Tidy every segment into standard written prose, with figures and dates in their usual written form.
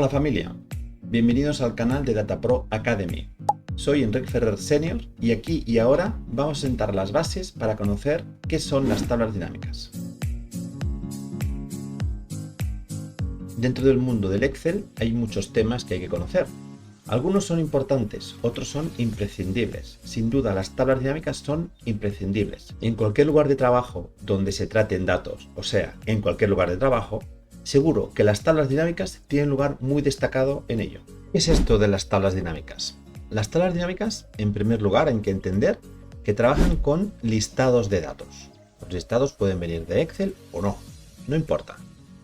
Hola familia, bienvenidos al canal de DataPro Academy. Soy Enric Ferrer Senior y aquí y ahora vamos a sentar las bases para conocer qué son las tablas dinámicas. Dentro del mundo del Excel hay muchos temas que hay que conocer. Algunos son importantes, otros son imprescindibles. Sin duda, las tablas dinámicas son imprescindibles. En cualquier lugar de trabajo donde se traten datos, o sea, en cualquier lugar de trabajo, seguro que las tablas dinámicas tienen lugar muy destacado en ello. ¿Qué es esto de las tablas dinámicas? Las tablas dinámicas, en primer lugar, hay que entender que trabajan con listados de datos. Los listados pueden venir de Excel o no, no importa.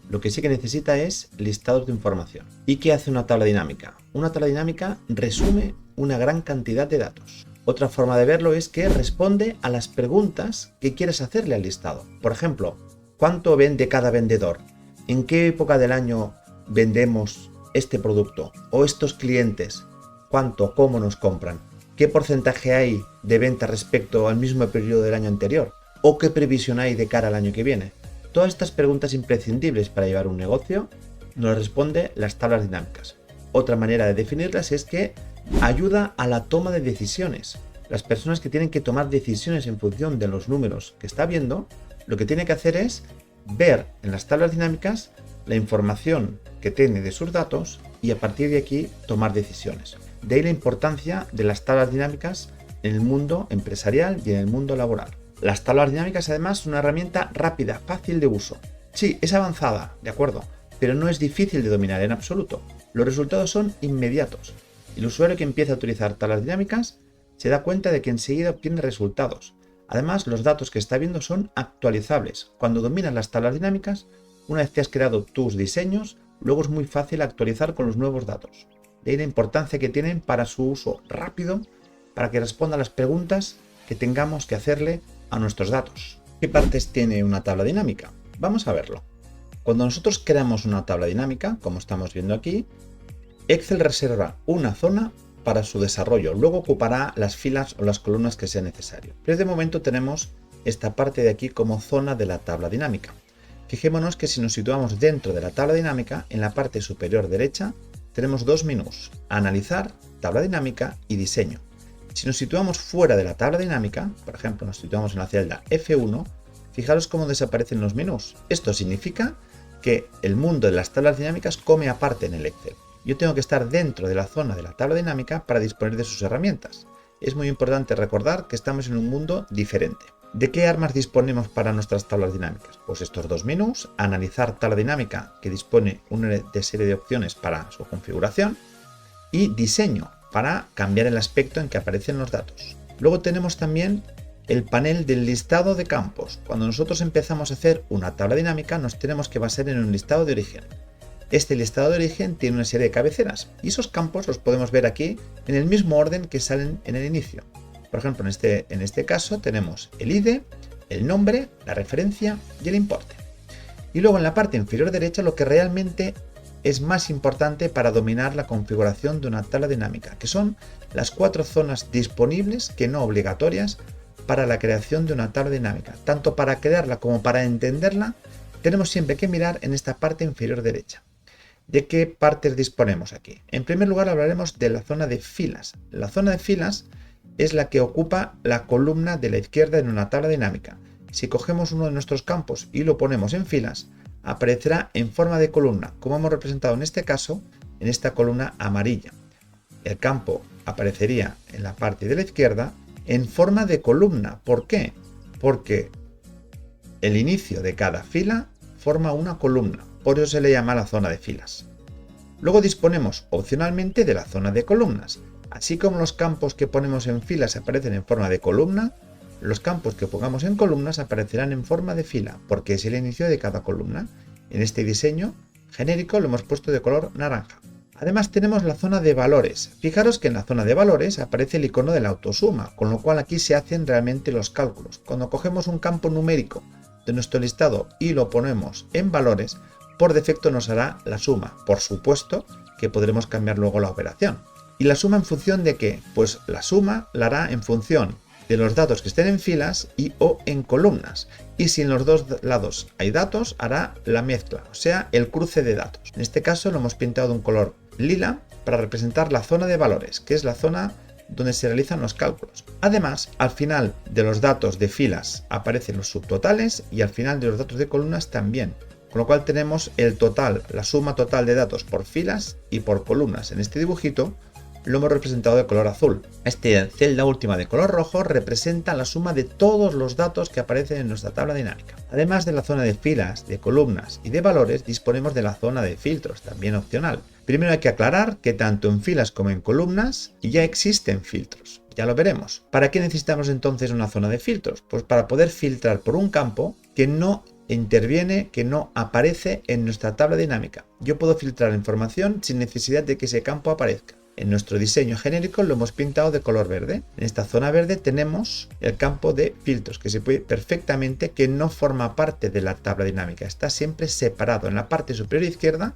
Lo que sí que necesita es listados de información. ¿Y qué hace una tabla dinámica? Una tabla dinámica resume una gran cantidad de datos. Otra forma de verlo es que responde a las preguntas que quieres hacerle al listado. Por ejemplo, ¿cuánto vende cada vendedor? ¿En qué época del año vendemos este producto? ¿O estos clientes? ¿Cuánto? ¿Cómo nos compran? ¿Qué porcentaje hay de venta respecto al mismo periodo del año anterior? ¿O qué previsión hay de cara al año que viene? Todas estas preguntas imprescindibles para llevar un negocio nos responde las tablas dinámicas. Otra manera de definirlas es que ayuda a la toma de decisiones. Las personas que tienen que tomar decisiones en función de los números que está viendo, lo que tiene que hacer es ver en las tablas dinámicas la información que tiene de sus datos y a partir de aquí tomar decisiones. De ahí la importancia de las tablas dinámicas en el mundo empresarial y en el mundo laboral. Las tablas dinámicas además son una herramienta rápida, fácil de uso. Sí, es avanzada, de acuerdo, pero no es difícil de dominar en absoluto. Los resultados son inmediatos. El usuario que empieza a utilizar tablas dinámicas se da cuenta de que enseguida obtiene resultados. Además, los datos que está viendo son actualizables. Cuando dominas las tablas dinámicas, una vez que has creado tus diseños, luego es muy fácil actualizar con los nuevos datos. De ahí la importancia que tienen para su uso rápido, para que responda a las preguntas que tengamos que hacerle a nuestros datos. ¿Qué partes tiene una tabla dinámica? Vamos a verlo. Cuando nosotros creamos una tabla dinámica, como estamos viendo aquí, Excel reserva una zona para su desarrollo, luego ocupará las filas o las columnas que sea necesario. Pero de momento tenemos esta parte de aquí como zona de la tabla dinámica. Fijémonos que si nos situamos dentro de la tabla dinámica, en la parte superior derecha tenemos dos menús: Analizar, Tabla Dinámica y Diseño. Si nos situamos fuera de la tabla dinámica, por ejemplo nos situamos en la celda F1, fijaros cómo desaparecen los menús. Esto significa que el mundo de las tablas dinámicas come aparte en el Excel. Yo tengo que estar dentro de la zona de la tabla dinámica para disponer de sus herramientas. Es muy importante recordar que estamos en un mundo diferente. ¿De qué armas disponemos para nuestras tablas dinámicas? Pues estos dos menús: Analizar tabla dinámica, que dispone una serie de opciones para su configuración, y Diseño, para cambiar el aspecto en que aparecen los datos. Luego tenemos también el panel del listado de campos. Cuando nosotros empezamos a hacer una tabla dinámica, nos tenemos que basar en un listado de origen. Este listado de origen tiene una serie de cabeceras y esos campos los podemos ver aquí en el mismo orden que salen en el inicio. Por ejemplo, en este caso tenemos el ID, el nombre, la referencia y el importe. Y luego en la parte inferior derecha lo que realmente es más importante para dominar la configuración de una tabla dinámica, que son las 4 zonas disponibles, que no obligatorias, para la creación de una tabla dinámica. Tanto para crearla como para entenderla, tenemos siempre que mirar en esta parte inferior derecha. ¿De qué partes disponemos aquí? En primer lugar hablaremos de la zona de filas. La zona de filas es la que ocupa la columna de la izquierda en una tabla dinámica. Si cogemos uno de nuestros campos y lo ponemos en filas, aparecerá en forma de columna, como hemos representado en este caso, en esta columna amarilla. El campo aparecería en la parte de la izquierda en forma de columna. ¿Por qué? Porque el inicio de cada fila forma una columna, por eso se le llama la zona de filas. Luego disponemos opcionalmente de la zona de columnas. Así como los campos que ponemos en filas aparecen en forma de columna, los campos que pongamos en columnas aparecerán en forma de fila, porque es el inicio de cada columna. En este diseño genérico lo hemos puesto de color naranja. Además tenemos la zona de valores. Fijaros que en la zona de valores aparece el icono de la autosuma, con lo cual aquí se hacen realmente los cálculos. Cuando cogemos un campo numérico de nuestro listado y lo ponemos en valores, por defecto nos hará la suma. Por supuesto que podremos cambiar luego la operación. ¿Y la suma en función de qué? Pues la suma la hará en función de los datos que estén en filas y o en columnas. Y si en los dos lados hay datos, hará la mezcla, o sea, el cruce de datos. En este caso lo hemos pintado de un color lila para representar la zona de valores, que es la zona donde se realizan los cálculos. Además, al final de los datos de filas aparecen los subtotales y al final de los datos de columnas también. Con lo cual tenemos el total, la suma total de datos por filas y por columnas. En este dibujito lo hemos representado de color azul. Esta celda última de color rojo representa la suma de todos los datos que aparecen en nuestra tabla dinámica. Además de la zona de filas, de columnas y de valores, disponemos de la zona de filtros, también opcional. Primero hay que aclarar que tanto en filas como en columnas ya existen filtros. Ya lo veremos. ¿Para qué necesitamos entonces una zona de filtros? Pues para poder filtrar por un campo que no interviene, que no aparece en nuestra tabla dinámica. Yo puedo filtrar información sin necesidad de que ese campo aparezca. En nuestro diseño genérico lo hemos pintado de color verde. En esta zona verde tenemos el campo de filtros, que se puede perfectamente, que no forma parte de la tabla dinámica. Está siempre separado. En la parte superior izquierda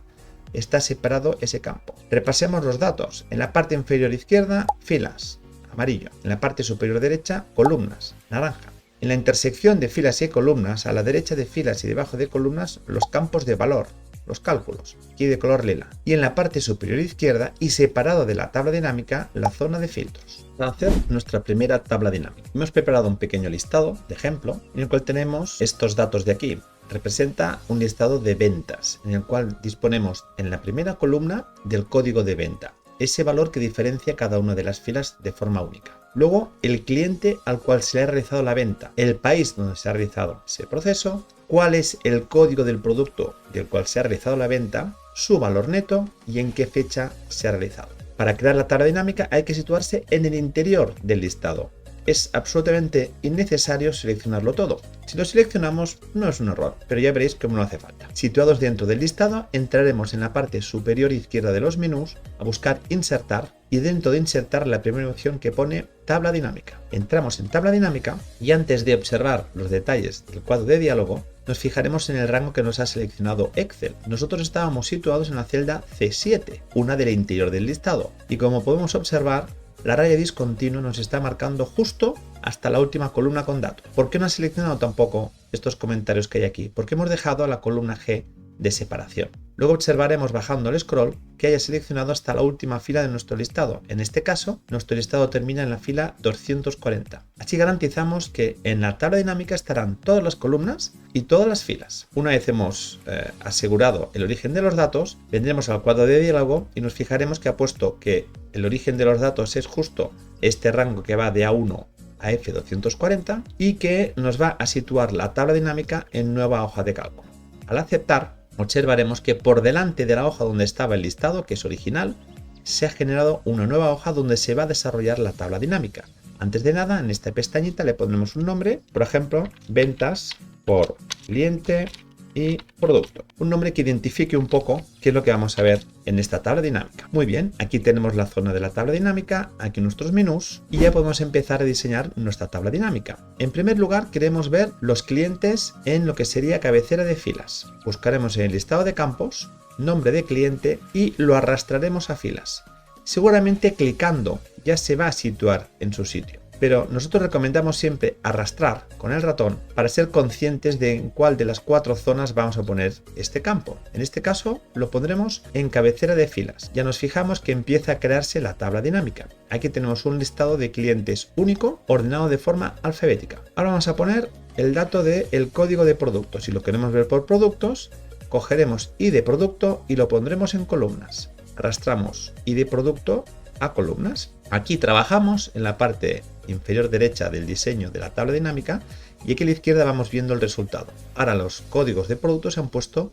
está separado ese campo. Repasemos los datos. En la parte inferior izquierda, filas, amarillo. En la parte superior derecha, columnas, naranja. En la intersección de filas y columnas, a la derecha de filas y debajo de columnas, los campos de valor, los cálculos, aquí de color lila. Y en la parte superior izquierda y separado de la tabla dinámica, la zona de filtros. Para hacer nuestra primera tabla dinámica, hemos preparado un pequeño listado de ejemplo en el cual tenemos estos datos de aquí. Representa un listado de ventas en el cual disponemos en la primera columna del código de venta, ese valor que diferencia cada una de las filas de forma única. Luego, el cliente al cual se le ha realizado la venta, el país donde se ha realizado ese proceso, cuál es el código del producto del cual se ha realizado la venta, su valor neto y en qué fecha se ha realizado. Para crear la tabla dinámica hay que situarse en el interior del listado. Es absolutamente innecesario seleccionarlo todo. Si lo seleccionamos no es un error, pero ya veréis cómo no hace falta. Situados dentro del listado, entraremos en la parte superior izquierda de los menús a buscar insertar y dentro de insertar la primera opción que pone tabla dinámica. Entramos en tabla dinámica y antes de observar los detalles del cuadro de diálogo, nos fijaremos en el rango que nos ha seleccionado Excel. Nosotros estábamos situados en la celda C7, una del interior del listado, y como podemos observar, la raya discontinua nos está marcando justo hasta la última columna con datos. ¿Por qué no ha seleccionado tampoco estos comentarios que hay aquí? Porque hemos dejado a la columna G de separación. Luego observaremos bajando el scroll que haya seleccionado hasta la última fila de nuestro listado. En este caso, nuestro listado termina en la fila 240. Así garantizamos que en la tabla dinámica estarán todas las columnas y todas las filas. Una vez hemos asegurado el origen de los datos, vendremos al cuadro de diálogo y nos fijaremos que ha puesto que el origen de los datos es justo este rango que va de A1 a F240 y que nos va a situar la tabla dinámica en nueva hoja de cálculo. Al aceptar, observaremos que por delante de la hoja donde estaba el listado, que es original, se ha generado una nueva hoja donde se va a desarrollar la tabla dinámica. Antes de nada, en esta pestañita le pondremos un nombre, por ejemplo, ventas por cliente y producto. Un nombre que identifique un poco qué es lo que vamos a ver en esta tabla dinámica. Muy bien, aquí tenemos la zona de la tabla dinámica, aquí nuestros menús y ya podemos empezar a diseñar nuestra tabla dinámica. En primer lugar, queremos ver los clientes en lo que sería cabecera de filas. Buscaremos en el listado de campos, nombre de cliente y lo arrastraremos a filas. Seguramente clicando ya se va a situar en su sitio. Pero nosotros recomendamos siempre arrastrar con el ratón para ser conscientes de en cuál de las 4 zonas vamos a poner este campo. En este caso lo pondremos en cabecera de filas. Ya nos fijamos que empieza a crearse la tabla dinámica. Aquí tenemos un listado de clientes único ordenado de forma alfabética. Ahora vamos a poner el dato del código de producto. Si lo queremos ver por productos, cogeremos ID de producto y lo pondremos en columnas. Arrastramos ID de producto a columnas. Aquí trabajamos en la parte inferior derecha del diseño de la tabla dinámica y aquí a la izquierda vamos viendo el resultado. Ahora los códigos de productos se han puesto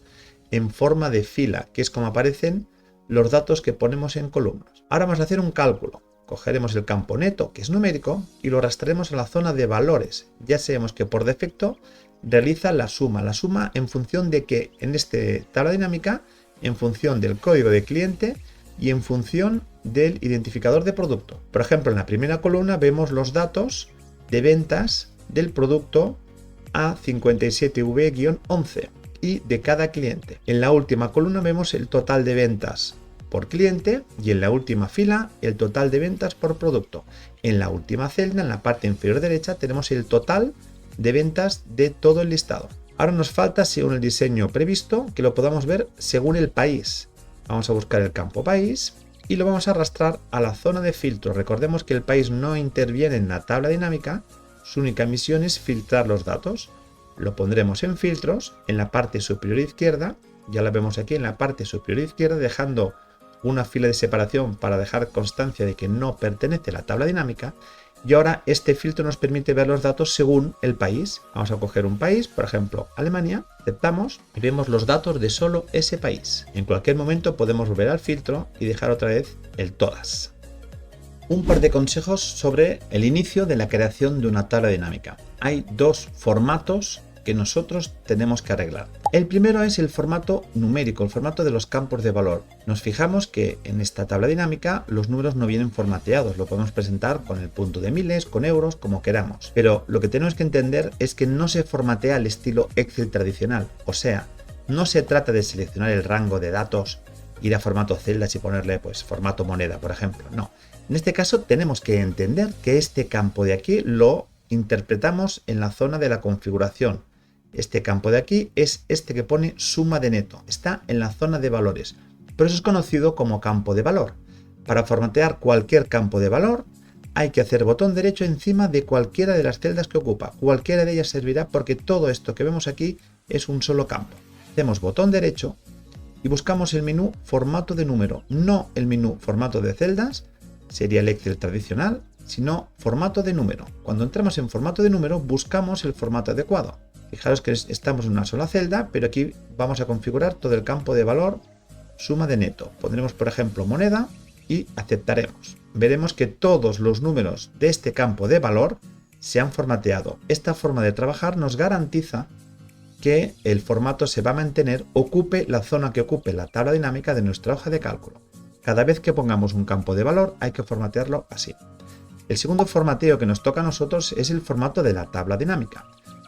en forma de fila, que es como aparecen los datos que ponemos en columnas. Ahora vamos a hacer un cálculo. Cogeremos el campo neto, que es numérico, y lo arrastraremos a la zona de valores. Ya sabemos que por defecto realiza la suma en función de que en esta tabla dinámica, en función del código de cliente y en función del identificador de producto. Por ejemplo, en la primera columna vemos los datos de ventas del producto A57V-11 y de cada cliente. En la última columna vemos el total de ventas por cliente y en la última fila el total de ventas por producto. En la última celda, en la parte inferior derecha, tenemos el total de ventas de todo el listado. Ahora nos falta, según el diseño previsto, que lo podamos ver según el país. Vamos a buscar el campo país y lo vamos a arrastrar a la zona de filtro. Recordemos que el país no interviene en la tabla dinámica, su única misión es filtrar los datos. Lo pondremos en filtros, en la parte superior izquierda, ya la vemos aquí en la parte superior izquierda, dejando una fila de separación para dejar constancia de que no pertenece a la tabla dinámica. Y ahora este filtro nos permite ver los datos según el país. Vamos a coger un país, por ejemplo Alemania, aceptamos y vemos los datos de solo ese país. En cualquier momento podemos volver al filtro y dejar otra vez el todas. Un par de consejos sobre el inicio de la creación de una tabla dinámica. Hay dos formatos que nosotros tenemos que arreglar. El primero es el formato numérico, el formato de los campos de valor. Nos fijamos que en esta tabla dinámica los números no vienen formateados, lo podemos presentar con el punto de miles, con euros, como queramos. Pero lo que tenemos que entender es que no se formatea al estilo Excel tradicional, o sea, no se trata de seleccionar el rango de datos, ir a formato celdas y ponerle pues formato moneda, por ejemplo. No, en este caso tenemos que entender que este campo de aquí lo interpretamos en la zona de la configuración. Este campo de aquí es este que pone suma de neto, está en la zona de valores, por eso es conocido como campo de valor. Para formatear cualquier campo de valor hay que hacer botón derecho encima de cualquiera de las celdas que ocupa, cualquiera de ellas servirá porque todo esto que vemos aquí es un solo campo. Hacemos botón derecho y buscamos el menú formato de número, no el menú formato de celdas, sería el Excel tradicional, sino formato de número. Cuando entramos en formato de número buscamos el formato adecuado. Fijaros que estamos en una sola celda, pero aquí vamos a configurar todo el campo de valor suma de neto. Pondremos por ejemplo moneda y aceptaremos. Veremos que todos los números de este campo de valor se han formateado. Esta forma de trabajar nos garantiza que el formato se va a mantener, ocupe la zona que ocupe la tabla dinámica de nuestra hoja de cálculo. Cada vez que pongamos un campo de valor hay que formatearlo así. El segundo formateo que nos toca a nosotros es el formato de la tabla dinámica.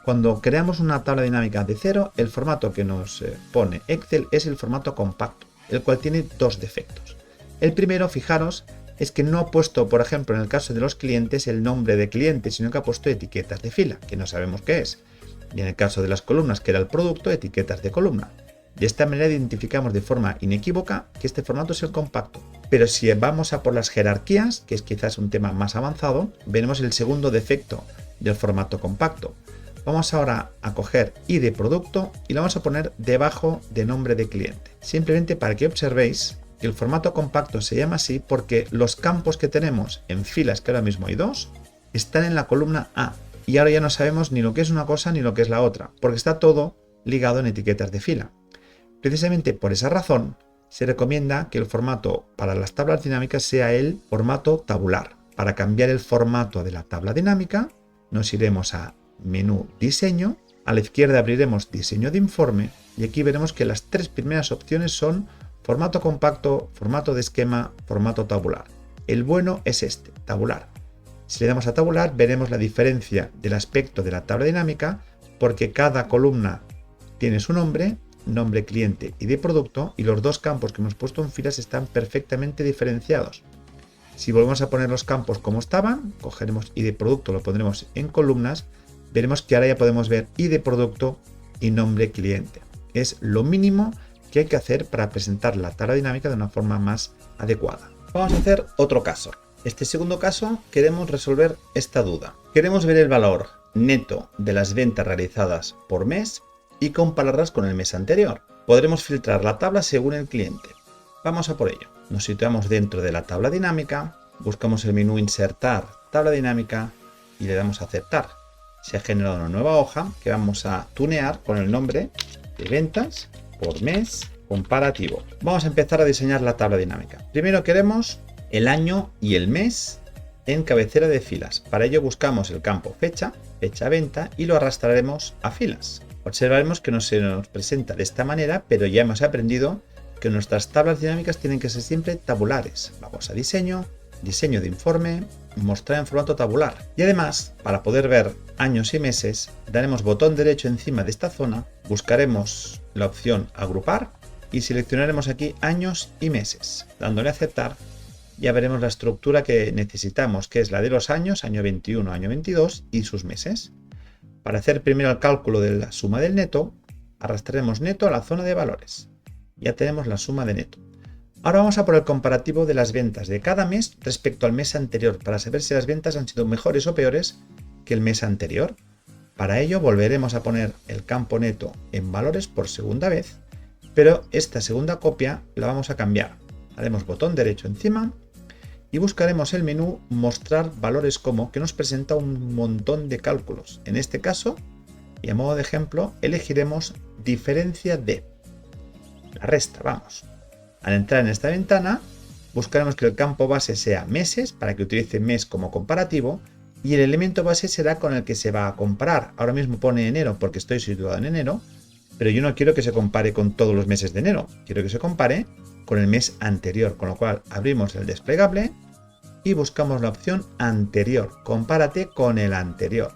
Cuando creamos una tabla dinámica de cero, el formato que nos pone Excel es el formato compacto, el cual tiene dos defectos. El primero, fijaros, es que no ha puesto, por ejemplo, en el caso de los clientes, el nombre de cliente, sino que ha puesto etiquetas de fila, que no sabemos qué es. Y en el caso de las columnas, que era el producto, etiquetas de columna. De esta manera identificamos de forma inequívoca que este formato es el compacto. Pero si vamos a por las jerarquías, que es quizás un tema más avanzado, veremos el segundo defecto del formato compacto. Vamos ahora a coger ID de producto y lo vamos a poner debajo de nombre de cliente. Simplemente para que observéis que el formato compacto se llama así porque los campos que tenemos en filas, que ahora mismo hay dos, están en la columna A. Y ahora ya no sabemos ni lo que es una cosa ni lo que es la otra, porque está todo ligado en etiquetas de fila. Precisamente por esa razón, se recomienda que el formato para las tablas dinámicas sea el formato tabular. Para cambiar el formato de la tabla dinámica, nos iremos a menú diseño, a la izquierda abriremos diseño de informe y aquí veremos que las tres primeras opciones son formato compacto, formato de esquema, formato tabular. El bueno es este, tabular. Si le damos a tabular veremos la diferencia del aspecto de la tabla dinámica porque cada columna tiene su nombre, nombre cliente y de producto y los dos campos que hemos puesto en filas están perfectamente diferenciados. Si volvemos a poner los campos como estaban, cogeremos ID de producto, lo pondremos en columnas, veremos que ahora ya podemos ver ID de producto y nombre cliente. Es lo mínimo que hay que hacer para presentar la tabla dinámica de una forma más adecuada. Vamos a hacer otro caso. Este segundo caso queremos resolver esta duda. Queremos ver el valor neto de las ventas realizadas por mes y compararlas con el mes anterior. Podremos filtrar la tabla según el cliente. Vamos a por ello. Nos situamos dentro de la tabla dinámica, buscamos el menú Insertar, tabla dinámica y le damos a aceptar. Se ha generado una nueva hoja que vamos a tunear con el nombre de ventas por mes comparativo. Vamos a empezar a diseñar la tabla dinámica. Primero queremos el año y el mes en cabecera de filas. Para ello buscamos el campo fecha, fecha venta y lo arrastraremos a filas. Observaremos que no se nos presenta de esta manera, pero ya hemos aprendido que nuestras tablas dinámicas tienen que ser siempre tabulares. Vamos a diseño, diseño de informe, mostrar en formato tabular. Y además, para poder ver años y meses, daremos botón derecho encima de esta zona, buscaremos la opción agrupar y seleccionaremos aquí años y meses. Dándole a aceptar, ya veremos la estructura que necesitamos, que es la de los años, año 21, año 22 y sus meses. Para hacer primero el cálculo de la suma del neto, arrastraremos neto a la zona de valores. Ya tenemos la suma de neto. Ahora vamos a por el comparativo de las ventas de cada mes respecto al mes anterior, para saber si las ventas han sido mejores o peores que el mes anterior. Para ello volveremos a poner el campo neto en valores por segunda vez, pero esta segunda copia la vamos a cambiar. Haremos botón derecho encima y buscaremos el menú Mostrar valores como, que nos presenta un montón de cálculos. En este caso, y a modo de ejemplo, elegiremos diferencia de. La resta, vamos. Al entrar en esta ventana, buscaremos que el campo base sea meses, para que utilice mes como comparativo, y el elemento base será con el que se va a comparar. Ahora mismo pone enero porque estoy situado en enero, pero yo no quiero que se compare con todos los meses de enero, quiero que se compare con el mes anterior, con lo cual abrimos el desplegable y buscamos la opción anterior, compárate con el anterior.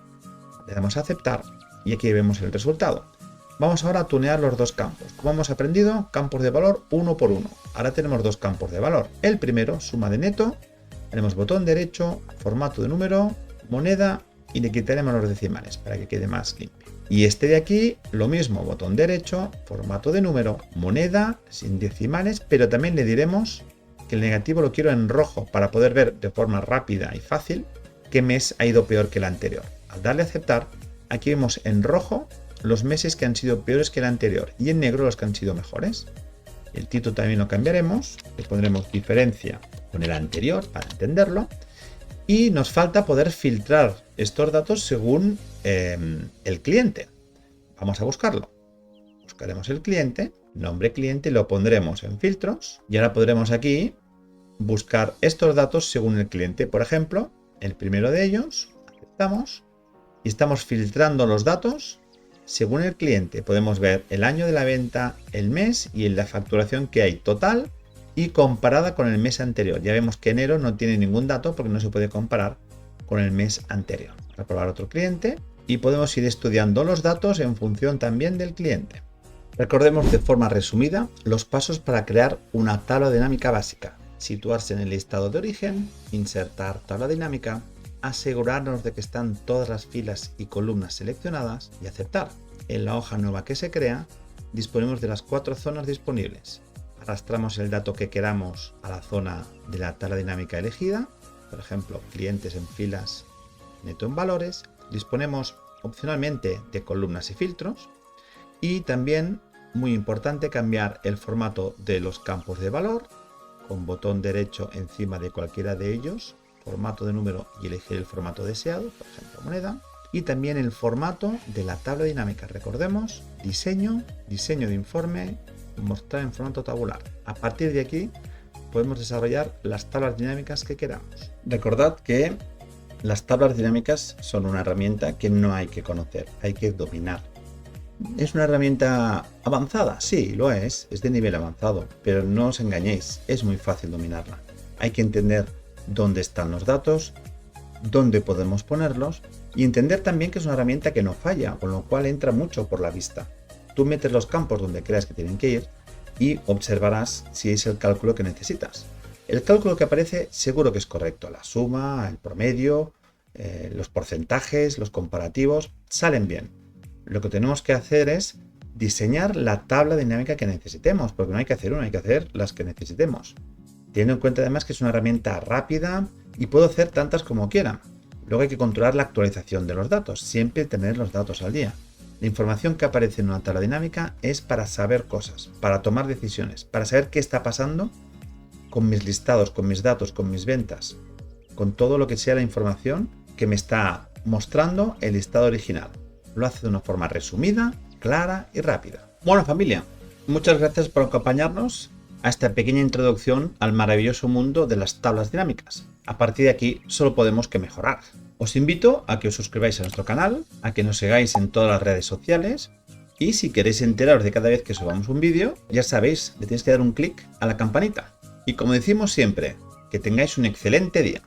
Le damos a aceptar y aquí vemos el resultado. Vamos ahora a tunear los dos campos. Como hemos aprendido, campos de valor uno por uno. Ahora tenemos dos campos de valor. El primero, suma de neto, haremos botón derecho, formato de número, moneda y le quitaremos los decimales para que quede más limpio. Y este de aquí, lo mismo, botón derecho, formato de número, moneda, sin decimales, pero también le diremos que el negativo lo quiero en rojo para poder ver de forma rápida y fácil qué mes ha ido peor que el anterior. Al darle a aceptar, aquí vemos en rojo los meses que han sido peores que el anterior y en negro los que han sido mejores. El título también lo cambiaremos, le pondremos diferencia con el anterior para entenderlo. Y nos falta poder filtrar estos datos según el cliente. Vamos a buscarlo. Buscaremos el cliente, nombre cliente, lo pondremos en filtros y ahora podremos aquí buscar estos datos según el cliente. Por ejemplo, el primero de ellos, aceptamos y estamos filtrando los datos según el cliente. Podemos ver el año de la venta, el mes y la facturación que hay total y comparada con el mes anterior. Ya vemos que enero no tiene ningún dato porque no se puede comparar con el mes anterior. Vamos a probar otro cliente y podemos ir estudiando los datos en función también del cliente. Recordemos de forma resumida los pasos para crear una tabla dinámica básica. Situarse en el listado de origen, insertar tabla dinámica, asegurarnos de que están todas las filas y columnas seleccionadas y aceptar. En la hoja nueva que se crea, disponemos de las 4 zonas disponibles. Arrastramos el dato que queramos a la zona de la tabla dinámica elegida, por ejemplo, clientes en filas, neto en valores. Disponemos opcionalmente de columnas y filtros y también, muy importante, cambiar el formato de los campos de valor con botón derecho encima de cualquiera de ellos, formato de número y elegir el formato deseado, por ejemplo moneda, y también el formato de la tabla dinámica. Recordemos, diseño de informe, mostrar en formato tabular. A partir de aquí podemos desarrollar las tablas dinámicas que queramos. Recordad que las tablas dinámicas son una herramienta que no hay que conocer, hay que dominar. ¿Es una herramienta avanzada? Sí, lo es de nivel avanzado, pero no os engañéis, es muy fácil dominarla. Hay que entender dónde están los datos, dónde podemos ponerlos y entender también que es una herramienta que no falla, con lo cual entra mucho por la vista. Tú metes los campos donde creas que tienen que ir y observarás si es el cálculo que necesitas. El cálculo que aparece seguro que es correcto, la suma, el promedio, los porcentajes, los comparativos, salen bien. Lo que tenemos que hacer es diseñar la tabla dinámica que necesitemos, porque no hay que hacer una, hay que hacer las que necesitemos. Teniendo en cuenta además que es una herramienta rápida y puedo hacer tantas como quiera. Luego hay que controlar la actualización de los datos, siempre tener los datos al día. La información que aparece en una tabla dinámica es para saber cosas, para tomar decisiones, para saber qué está pasando con mis listados, con mis datos, con mis ventas, con todo lo que sea la información que me está mostrando el listado original. Lo hace de una forma resumida, clara y rápida. Bueno, familia, muchas gracias por acompañarnos a esta pequeña introducción al maravilloso mundo de las tablas dinámicas. A partir de aquí solo podemos que mejorar. Os invito a que os suscribáis a nuestro canal, a que nos sigáis en todas las redes sociales y si queréis enteraros de cada vez que subamos un vídeo, ya sabéis, le tenéis que dar un clic a la campanita. Y como decimos siempre, que tengáis un excelente día.